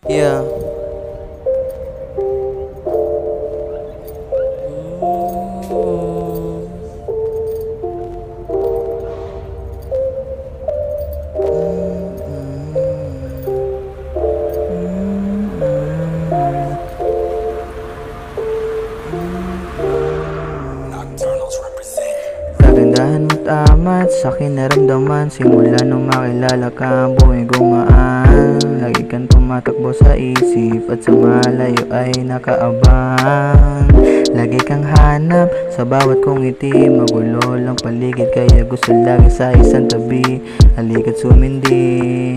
Yeah. Kagandahan mo't amat sa'kin naramdaman simula nung makilala ka, ang buhay gumaan. Lagi kang tumatakbo sa isip at sa malayo ay nakaabang. Lagi kang hanap sa bawat kong ngiti, magulo lang paligid kaya gusto lagi sa isang tabi. Halika't sumindi.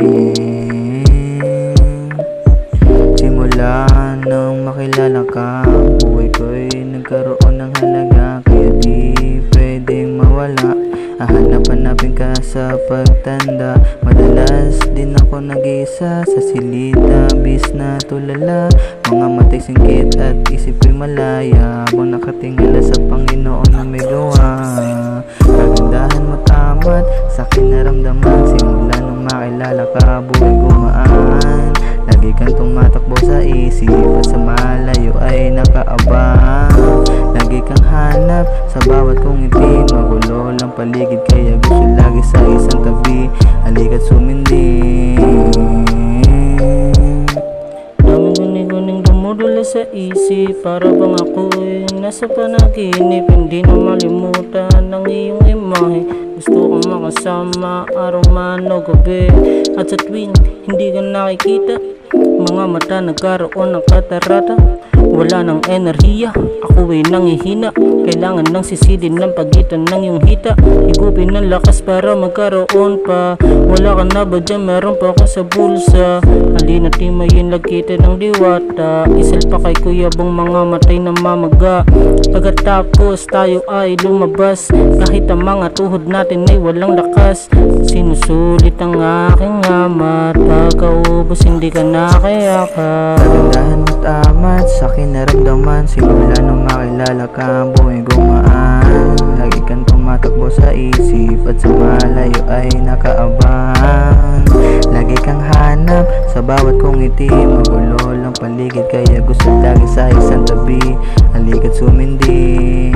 Simula nung makilala ka, buhay ko'y nagkaroon ng halaga, kaya di pwedeng mawala. Hahanap-hanapin ka sa pagtanda. Madalas din ako nag-iisa sa silita, bis na tulala. Mga matay singkit at isip ko'y malaya, habang nakatingala sa Panginoon na may gawa. Kagandahan mo tamat sa'kin naramdaman simula nung makilala ka, buhay gumaan. Lagi kang tumatakbo sa isip at sa malayo ay nakaabang. Lagi kang hanap sa bawat kong ngiti, magulo lang paligid kaya gusto lagi sa isang tabi. Halika't sumindi. Daming guni-guning dumudula sa isip, para bang ako'y nasa panaginip. Hindi na malimutan ang iyong imahe. Gusto kong makasama araw man o gabi, at sa tuwing hindi ka nakikita, mga mata nagkaroon ng katarata. Wala ng enerhiya, ako ay nangihina. Kailangan ng sisidin ng pagitan ng iyong hita. Higupin ng lakas para magkaroon pa. Wala ka na ba dyan? Meron pa ako sa bulsa. Halina't timayin lagitan ng diwata. Isal pa kay kuya bang mga matay na mamaga. Pagkatapos tayo ay lumabas, kahit ang mga tuhod natin ay walang lakas. Sinusulit ang aking amat, pagkaubos hindi ka nakayakap. Kagandahan mo't amat sa'kin naramdaman simula nung makilala ka, ang buhay gumaan. Lagi kang tumatakbo sa isip at sa malayo ay nakaabang. Lagi kang hanap sa bawat kong ngiti, magulo lang paligid kaya gusto lagi sa isang tabi. Halika't sumindi.